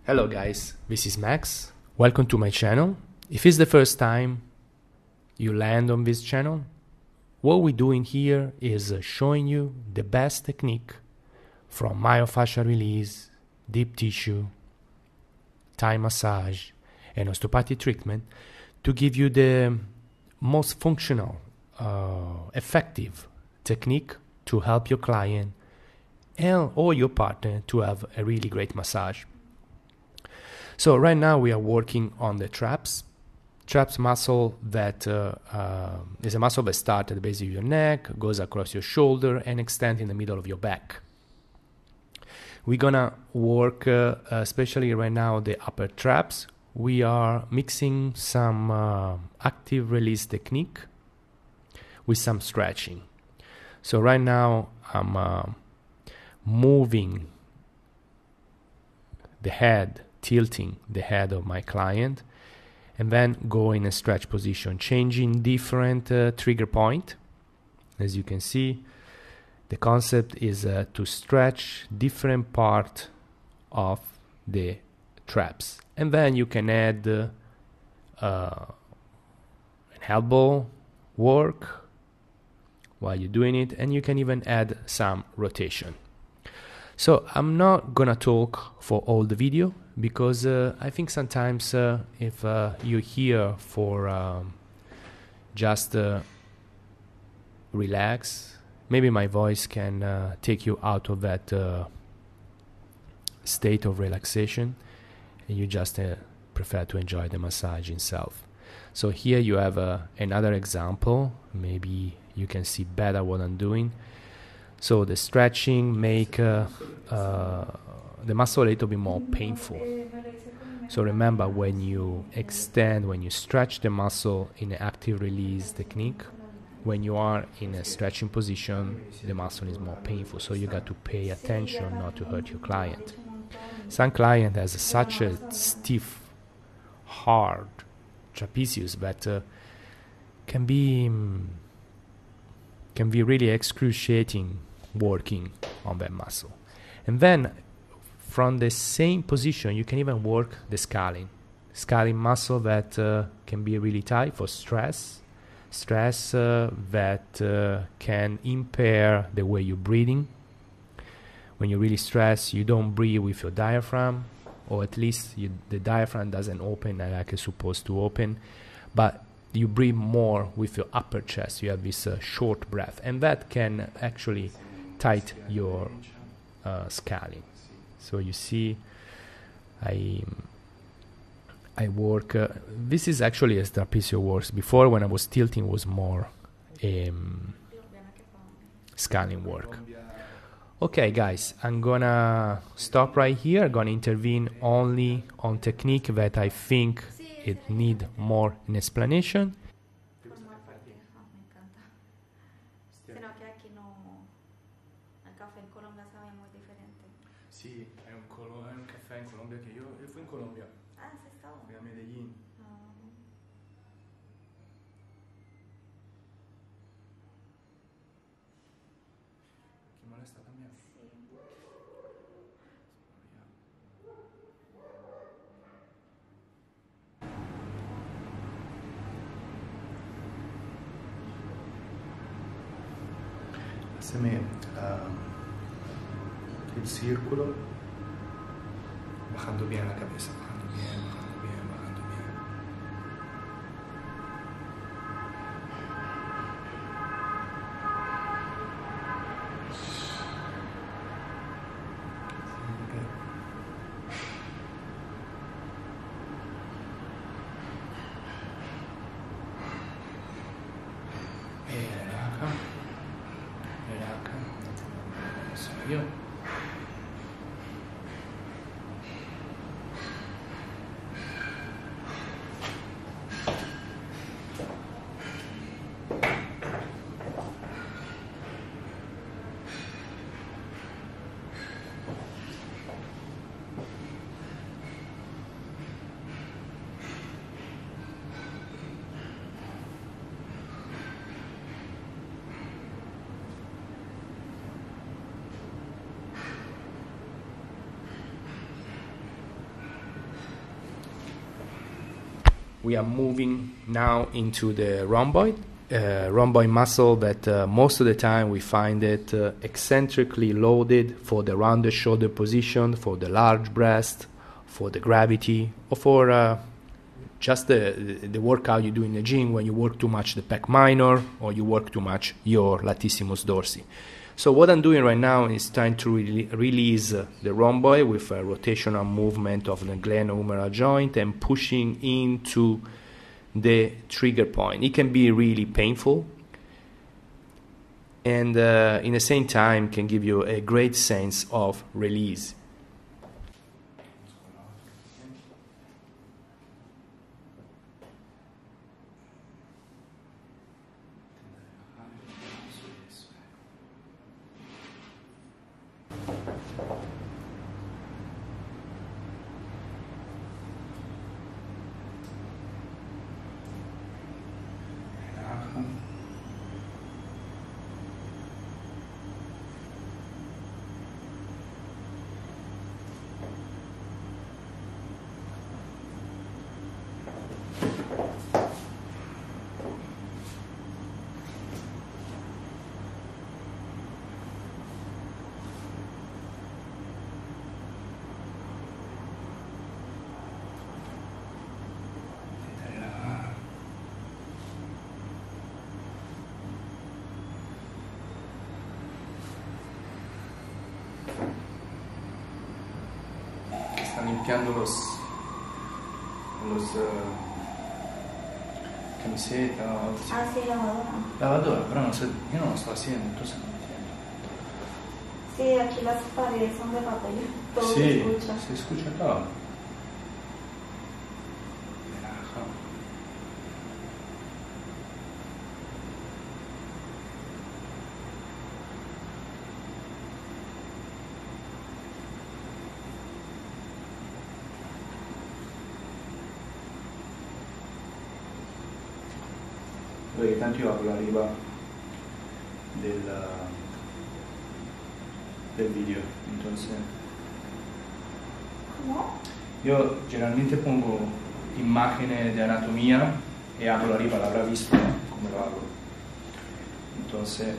Hello guys, this is Max. Welcome to my channel. If it's the first time you land on this channel, what we're doing here is showing you the best technique from myofascial release, deep tissue, Thai massage, and osteopathic treatment to give you the most functional, effective technique to help your client and or your partner to have a really great massage. So right now we are working on the traps muscle that is a muscle that starts at the base of your neck, goes across your shoulder, and extends in the middle of your back. We're gonna work, especially right now, the upper traps. We are mixing some active release technique with some stretching. So right now I'm moving the head, tilting the head of my client, and then go in a stretch position, changing different trigger point. As you can see, the concept is to stretch different part of the traps, and then you can add an elbow work while you're doing it, and you can even add some rotation. So I'm not gonna talk for all the video because I think sometimes if you're here for just relax, maybe my voice can take you out of that state of relaxation, and you just prefer to enjoy the massage itself. So here you have another example. Maybe you can see better what I'm doing. So the stretching make the muscle a little bit more painful. So remember, when you extend, when you stretch the muscle in an active release technique, when you are in a stretching position, the muscle is more painful. So you got to pay attention not to hurt your client. Some client has such a stiff, hard trapezius that can be really excruciating working on that muscle. And then from the same position you can even work the scalene muscle that can be really tight for stress that can impair the way you're breathing. When you really stress, you don't breathe with your diaphragm, or at least the diaphragm doesn't open like it's supposed to open, but you breathe more with your upper chest. You have this short breath, and that can actually tight your scalene. So you see, I work. This is actually as trapezius works. Before, when I was tilting, was more scalene work. Okay, guys, I'm gonna stop right here. I'm gonna intervene only on technique that I think it need more an explanation. Sì, è un caffè in Colombia che io fui in Colombia. Ah, sei stato? Fui a Medellín. No. Chi molesta también? Sì. Haceme el círculo, bajando bien la cabeza, bajando bien, bajando bien, bajando bien. Relaja, relaja, soy yo. we are moving now into the rhomboid. Rhomboid muscle that most of the time we find it eccentrically loaded for the rounded shoulder position, for the large breast, for the gravity, or for just the workout you do in the gym when you work too much the pec minor or you work too much your latissimus dorsi. So what I'm doing right now is trying to release the rhomboid with a rotational movement of the glenohumeral joint and pushing into the trigger point. It can be really painful, and in the same time can give you a great sense of release. Sta limpiando los camiseta. Ah, sì, lavadora. Lavadora, però io non lo sto haciendo, tu stai metiendo. Sí, aquí las paredes son de papel. Todo se Sí, escucha. se escucha todo. Relaja. Perché tanto io apro la riva del video, entonces ¿Cómo? yo generalmente pongo imágenes de anatomía y apro la riva, la habrá visto, ¿no? Come lo hago. Entonces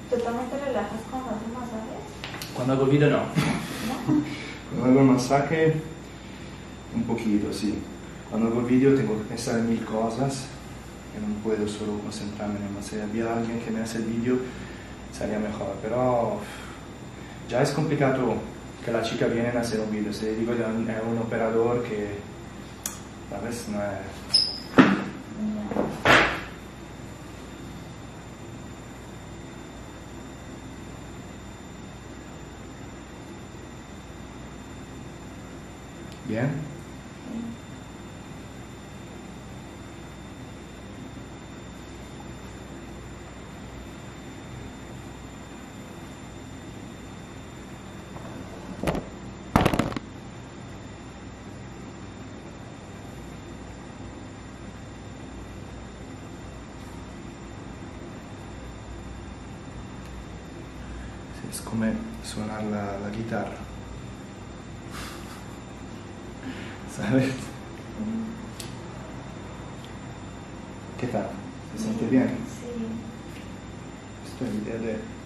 ¿Tú también te relajas cuando haces masajes? cuando hago el video no. ¿No? Cuando hago el masaje un poquito, sí. Cuando hago el video tengo que pensar en mil cosas que no puedo solo concentrarme en el masaje. Si había alguien que me hace el video sería mejor, pero ya es complicado que la chica viene a hacer un video. Si le digo a un operador que a veces no es... Bien. Sí, es como suonar la guitarra. ¿Sabes? ¿Qué tal? ¿Se siente bien? Sí. Esto es idea de...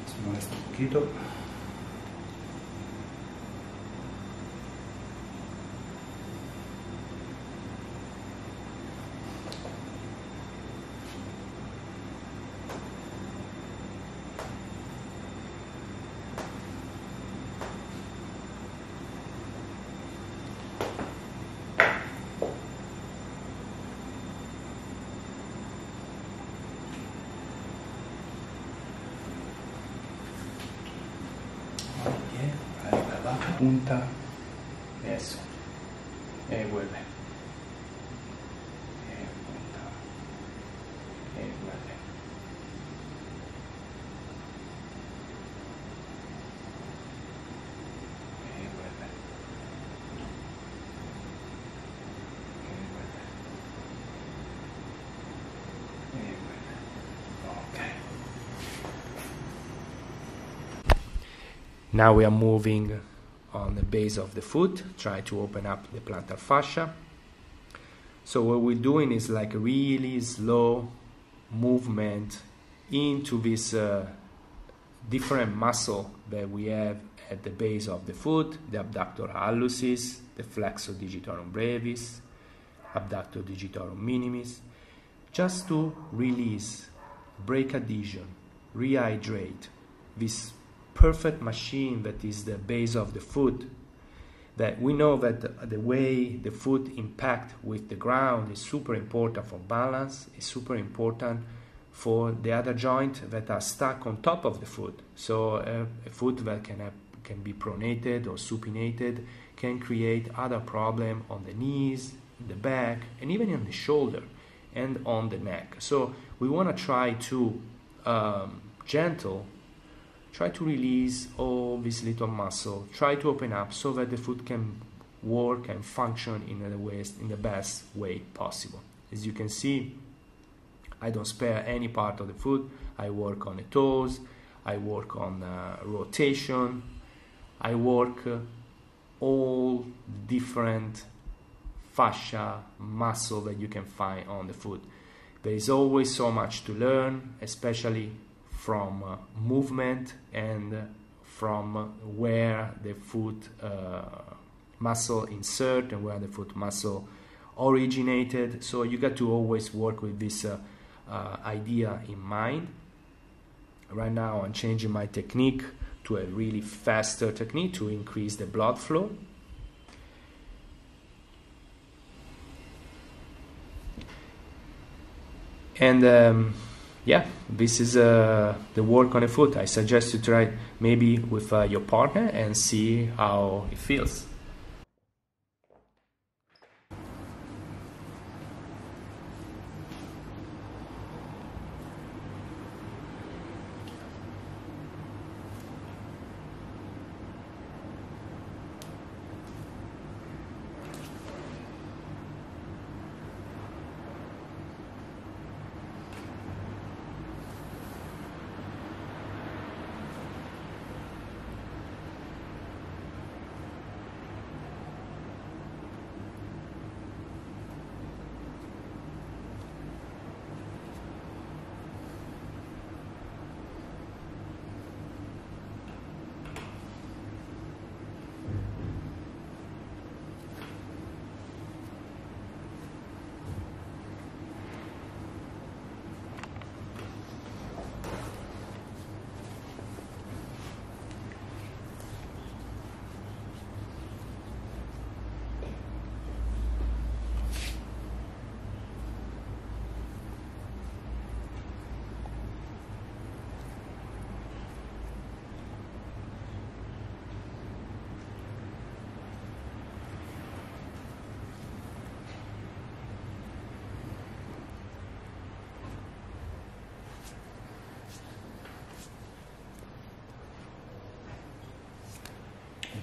Se molesta un poquito. punta, eso, vuelve, punta, vuelve. Now we are moving on the base of the foot, try to open up the plantar fascia. So what we're doing is like a really slow movement into this different muscle that we have at the base of the foot, the abductor hallucis, the flexor digitorum brevis, abductor digitorum minimis, just to release, break adhesion, rehydrate this perfect machine that is the base of the foot, that we know that the way the foot impact with the ground is super important for balance, is super important for the other joints that are stuck on top of the foot. So a foot that can be pronated or supinated can create other problem on the knees, the back, and even on the shoulder and on the neck. So we want to try to try to release all this little muscle, try to open up so that the foot can work and function in the best way possible. As you can see, I don't spare any part of the foot. I work on the toes, I work on rotation, I work all different fascia, muscle that you can find on the foot. There is always so much to learn, especially from movement and from where the foot muscle insert and where the foot muscle originated. So you got to always work with this idea in mind. Right now I'm changing my technique to a really faster technique to increase the blood flow. And yeah, this is the work on the foot. I suggest you try maybe with your partner and see how it feels.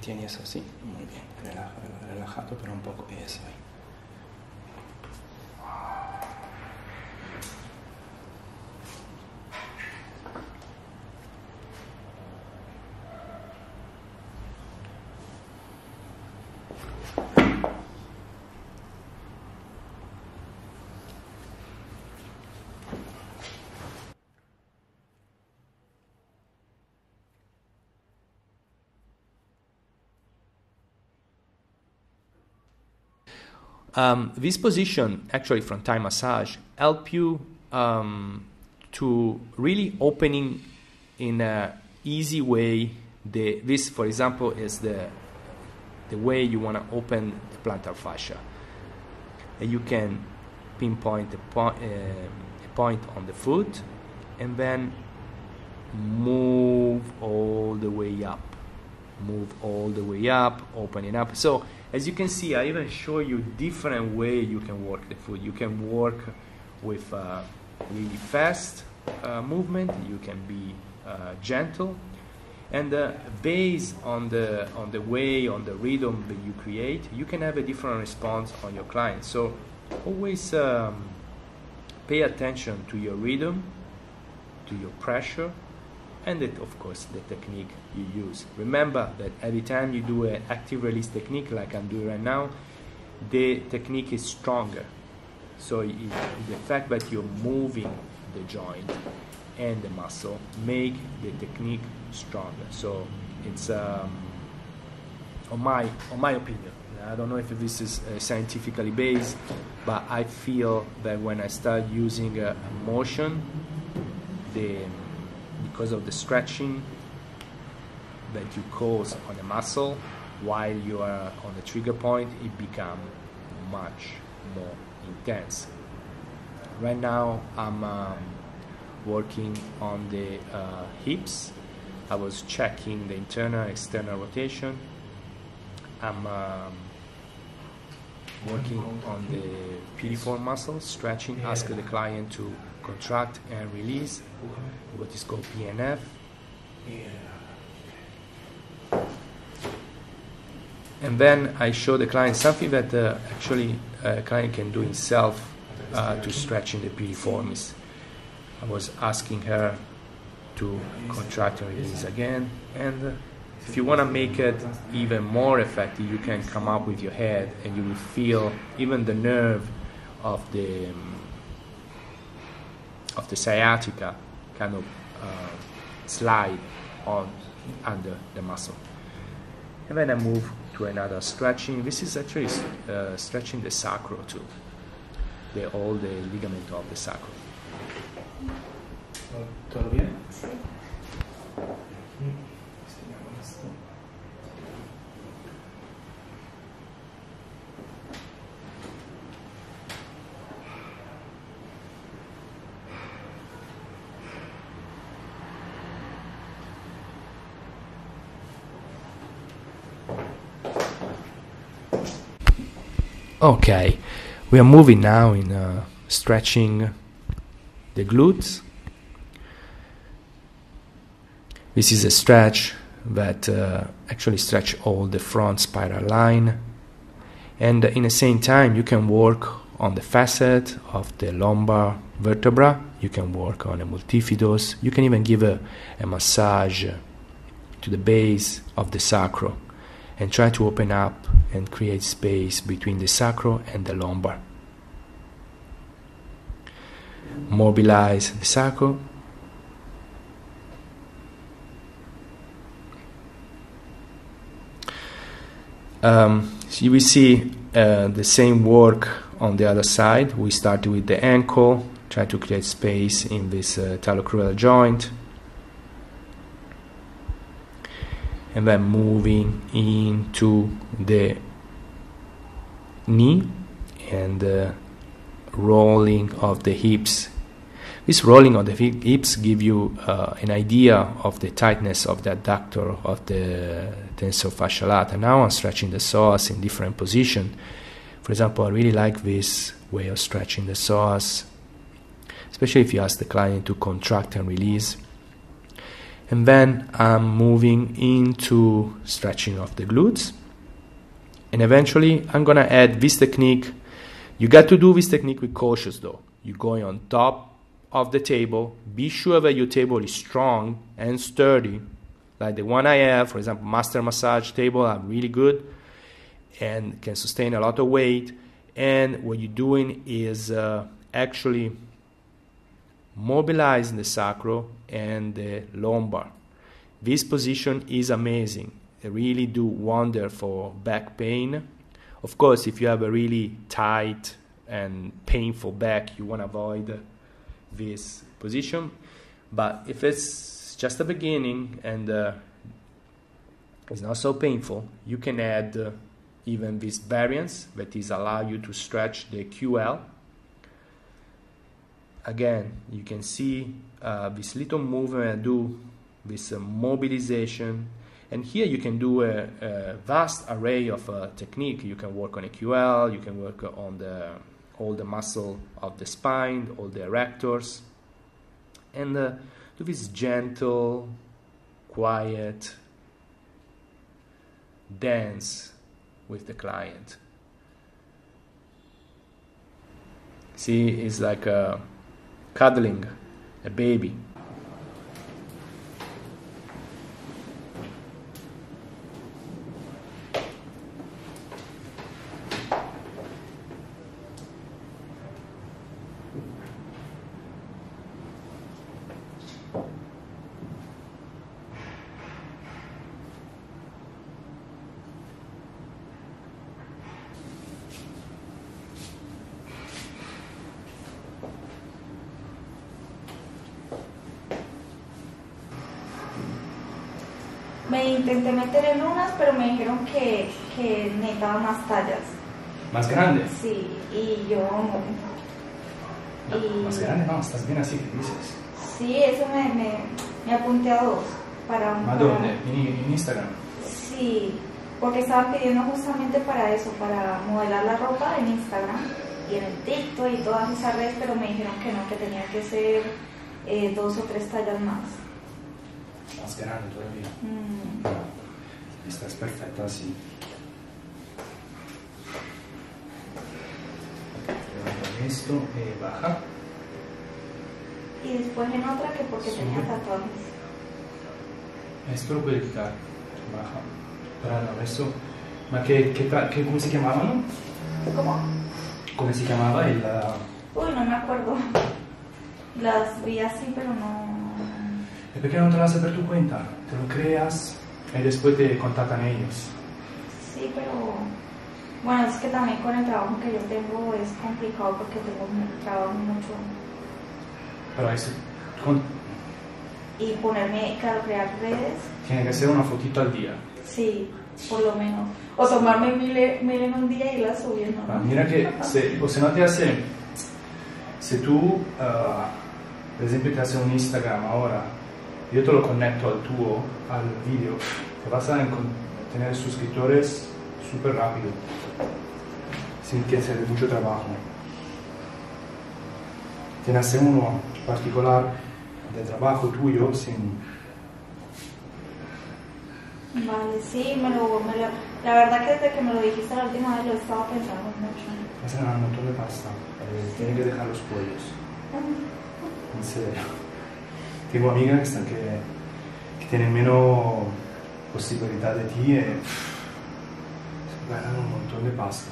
Tieni eso así, muy bien, relajado pero un poco, eso ahí. This position, actually from Thai massage, help you to really opening in a easy way. This, for example, is the way you want to open the plantar fascia. And you can pinpoint a point on the foot and then move all the way up move all the way up, opening up. So as you can see, I even show you different way you can work the foot. You can work with really fast movement. You can be gentle, and based on the way, on the rhythm that you create, you can have a different response on your client. So always pay attention to your rhythm, to your pressure, and of course the technique you use. Remember that every time you do an active release technique like I'm doing right now, the technique is stronger. So the fact that you're moving the joint and the muscle make the technique stronger. So it's on my opinion. I don't know if this is scientifically based, but I feel that when I start using a motion, because of the stretching that you cause on the muscle while you are on the trigger point, it becomes much more intense. Right now I'm working on the hips. I was checking the internal external rotation. I'm working on the piriform muscles, stretching, ask the client to contract and release, what is called PNF. And then I show the client something that actually a client can do himself to stretching the piriformis. I was asking her to contract and release again, and if you want to make it even more effective, you can come up with your head and you will feel even the nerve of the sciatica kind of slide on under the muscle. And then I move to another stretching. This is actually stretching the sacrum too, all the ligament of the sacrum. ¿Todo bien? Sí. Okay, we are moving now in stretching the glutes. This is a stretch that actually stretch all the front spiral line, and in the same time you can work on the facet of the lumbar vertebra, you can work on a multifidus, you can even give a massage to the base of the sacrum and try to open up and create space between the sacrum and the lumbar. Mobilize the sacrum. So you will see the same work on the other side. We start with the ankle, try to create space in this talocrural joint, and then moving into the knee and rolling of the hips. This rolling of the hips give you an idea of the tightness of the adductor of the tensor fasciae lata. Now I'm stretching the psoas in different position. For example, I really like this way of stretching the psoas, especially if you ask the client to contract and release. And then I'm moving into stretching of the glutes. And eventually I'm going to add this technique. You got to do this technique with caution though. You're going on top of the table. Be sure that your table is strong and sturdy. Like the one I have, for example, master massage table are really good and can sustain a lot of weight. And what you're doing is actually mobilizing the sacrum and the lumbar. This position is amazing. They really do wonder for back pain. Of course, if you have a really tight and painful back, you want to avoid this position. But if it's just a beginning and it's not so painful, you can add even this variance that is allow you to stretch the QL. Again, you can see this little movement I do, this mobilization, And here you can do a vast array of technique. You can work on AQL, you can work on all the muscle of the spine, all the erectors, and do this gentle, quiet dance with the client. See, it's like cuddling a baby. Me intenté meter en unas, pero me dijeron que necesitaba más tallas. ¿Más grande? Sí, y yo... No, más grande no, estás bien así que dices. Sí, eso me apunté a 2 para... ¿A dónde? ¿En Instagram? Sí, porque estaban pidiendo justamente para eso, para modelar la ropa en Instagram y en el TikTok y todas esas redes, pero me dijeron que no, que tenía que ser 2 o 3 tallas más. Más grande todavía. Estás perfecta así. Esto baja. Y después en otra que porque tenía tatuajes. Esto lo puedes quitar. Baja. Pero no, eso. ¿Ma cómo se llamavano? ¿Cómo? ¿Cómo se llamaba el...? Uy, no me acuerdo. Las vi así, pero no... ¿Y por qué no te lo haces por tu cuenta? Te lo creas y después te contactan ellos. Sí, pero... Bueno, es que también con el trabajo que yo tengo es complicado porque trabajo mucho. Pero eso... Y ponerme, claro, crear redes. Tiene que ser una fotito al día. Sí, por lo menos. O tomarme mil en un día y irlas subiendo, ¿no? Mira que, o si no te hace... Si tú, por ejemplo, te haces un Instagram ahora, yo te lo conecto al vídeo, te vas a tener suscriptores súper rápido, sin que sea de mucho trabajo. Tienes uno particular de trabajo tuyo sin... Vale, sí, la verdad que desde que me lo dijiste la última vez lo estaba pensando mucho. Vas a ganar un montón de pasta, tienes que dejar los pollos. En serio. Tengo amigas que tienen menos posibilidad de ti y ganan un montón de pasta.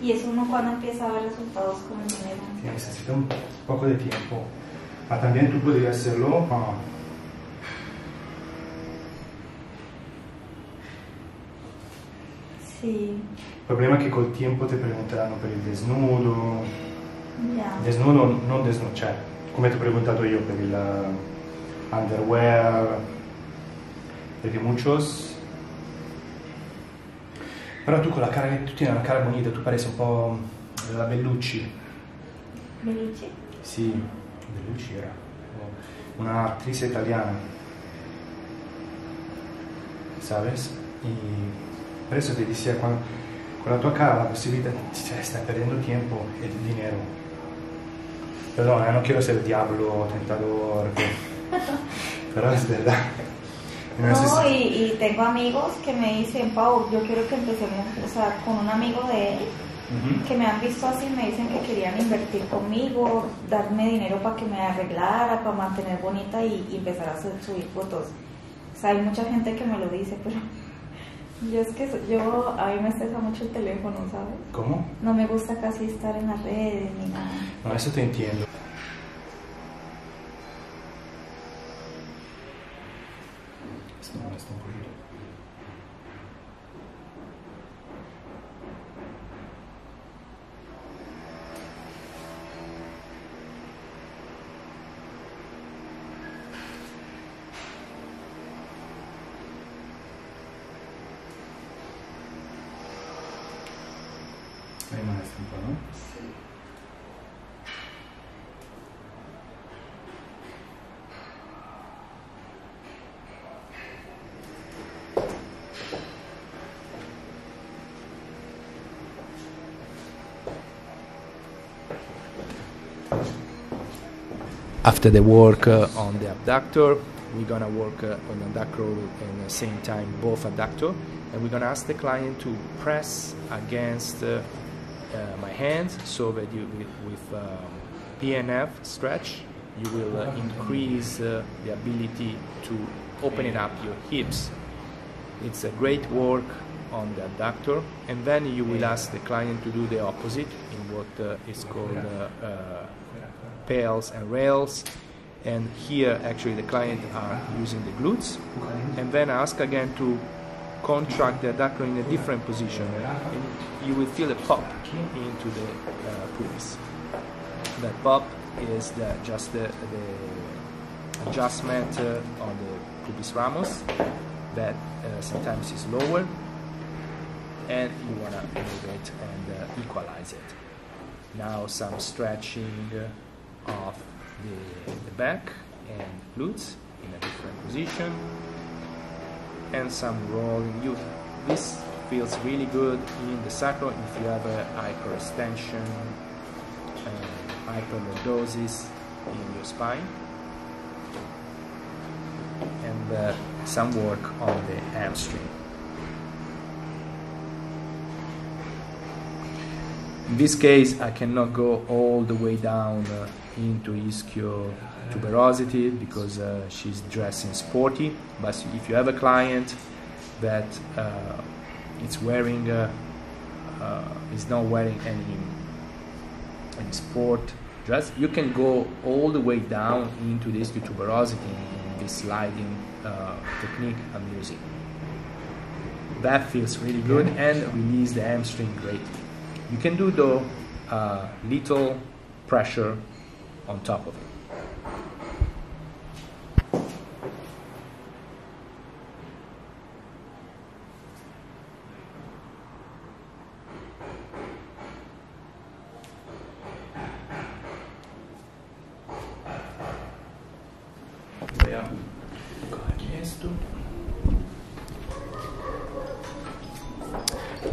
Y eso uno cuando empieza a ver resultados con el dinero. Sí, necesita un poco de tiempo. Pero también tú podrías hacerlo. Sí. El problema es que con el tiempo te pregunteranno per il desnudo. Ya. Desnudo, non desnudo, cioè, come ti ho preguntato io per il underwear, perché muchos... Però tu con la cara, tu tieni una cara bonita, tu pareci un po' la Bellucci. ¿Bellucci? Sì, Bellucci era un'attrice italiana, ¿sabes? Y por eso te decía, con la tua cara la posibilidad, cioè, stai perdendo tiempo e dinero. Perdón, no quiero ser diablo, tentador, pero es verdad. No, y tengo amigos que me dicen, Pau, yo quiero que empecemos, o sea, con un amigo de él, que me han visto así, me dicen que querían invertir conmigo, darme dinero para que me arreglara, para mantener bonita y empezar a subir fotos. O sea, hay mucha gente que me lo dice, pero a mí me estresa mucho el teléfono, ¿sabes? ¿Cómo? No me gusta casi estar en las redes ni nada. No, eso te entiendo. Esto molesta un poquito. Ahí molesta un po', no? Sí. After the work on the abductor, we're gonna work on the abductor and at the same time both abductor, and we're gonna ask the client to press against my hands so that you with PNF stretch you will increase the ability to opening up your hips. It's a great work on the abductor, and then you will ask the client to do the opposite in what is called pails and rails. And here actually the client are using the glutes, and then ask again to contract the adductor in a different position, and you will feel a pop into the pubis. That pop is just the adjustment on the pubis ramus that sometimes is lower, and you want to move it and equalize it. Now some stretching of the back and glutes in a different position, and some rolling. This feels really good in the sacrum if you have a hyperextension, hyperlordosis in your spine, and some work on the hamstring. In this case, I cannot go all the way down into ischio tuberosity because she's dressing sporty. But if you have a client that is wearing, is not wearing any sport dress, you can go all the way down into the ischio tuberosity in this sliding technique I'm using. That feels really good and release the hamstring greatly. You can do though little pressure on top of it.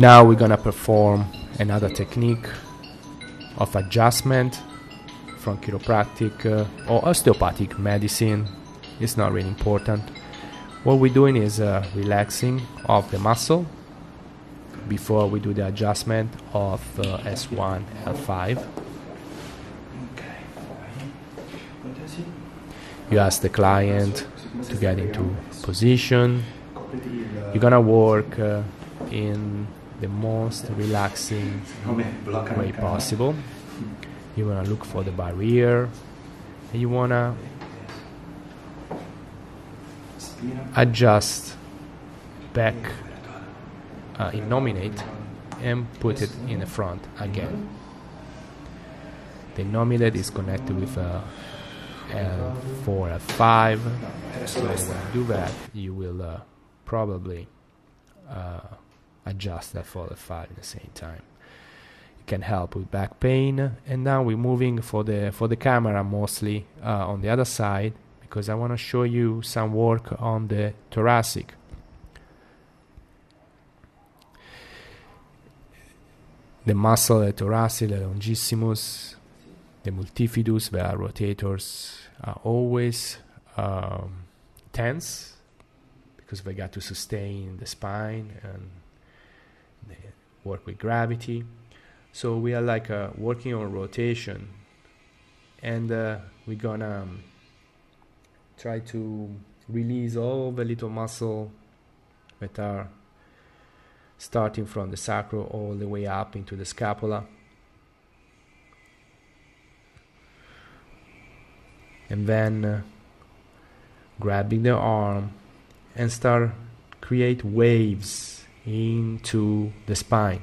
Now we're gonna perform another technique of adjustment from chiropractic or osteopathic medicine. It's not really important. What we're doing is relaxing of the muscle before we do the adjustment of S1, L5. You ask the client to get into position. You're gonna work in the most relaxing way possible. You want to look for the barrier, and you want to adjust back, innominate, and put it in the front again. The innominate is connected with L4, L5, so when you do that, you will probably adjust that 4 to 5 at the same time. It can help with back pain. And now we're moving for the camera mostly on the other side, because I want to show you some work on the thoracic. The muscle, the thoracic, the longissimus, the multifidus, the rotators are always tense because they got to sustain the spine and they work with gravity. So we are like working on rotation, and we're gonna try to release all the little muscle that are starting from the sacrum all the way up into the scapula. And then grabbing the arm and start create waves into the spine.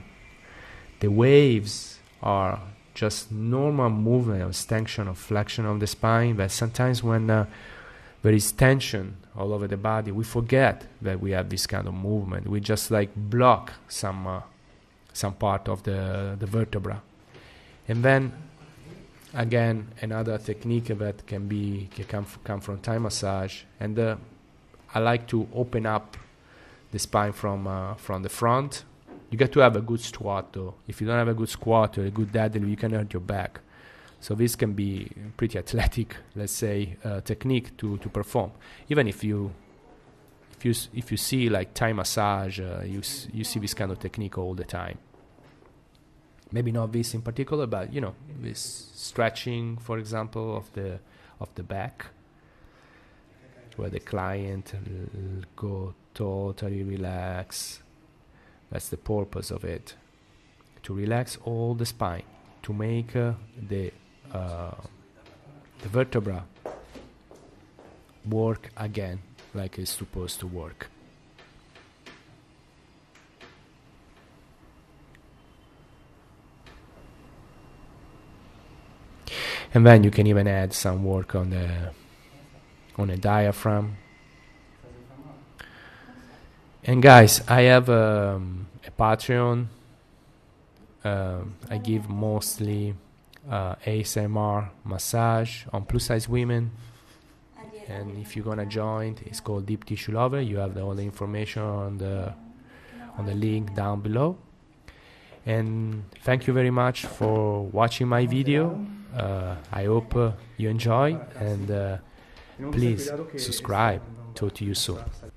The waves are just normal movement of extension or flexion of the spine, but sometimes when there is tension all over the body, we forget that we have this kind of movement. We just like block some part of the vertebra. And then again, another technique that can come from Thai massage, and I like to open up the spine from the front. You got to have a good squat though. If you don't have a good squat or a good deadlift, you can hurt your back. So this can be pretty athletic, let's say, technique to perform. Even if you see like Thai massage, you see this kind of technique all the time. Maybe not this in particular, but you know, this stretching, for example, of the back, where the client go totally relax. That's the purpose of it, to relax all the spine, to make the vertebra work again like it's supposed to work. And then you can even add some work on the diaphragm. And guys, I have a Patreon. I give mostly ASMR massage on plus size women. And if you're gonna join, it's called Deep Tissue Lover. You have all the information on the link down below. And thank you very much for watching my video. I hope you enjoy, and please subscribe. Talk to you soon.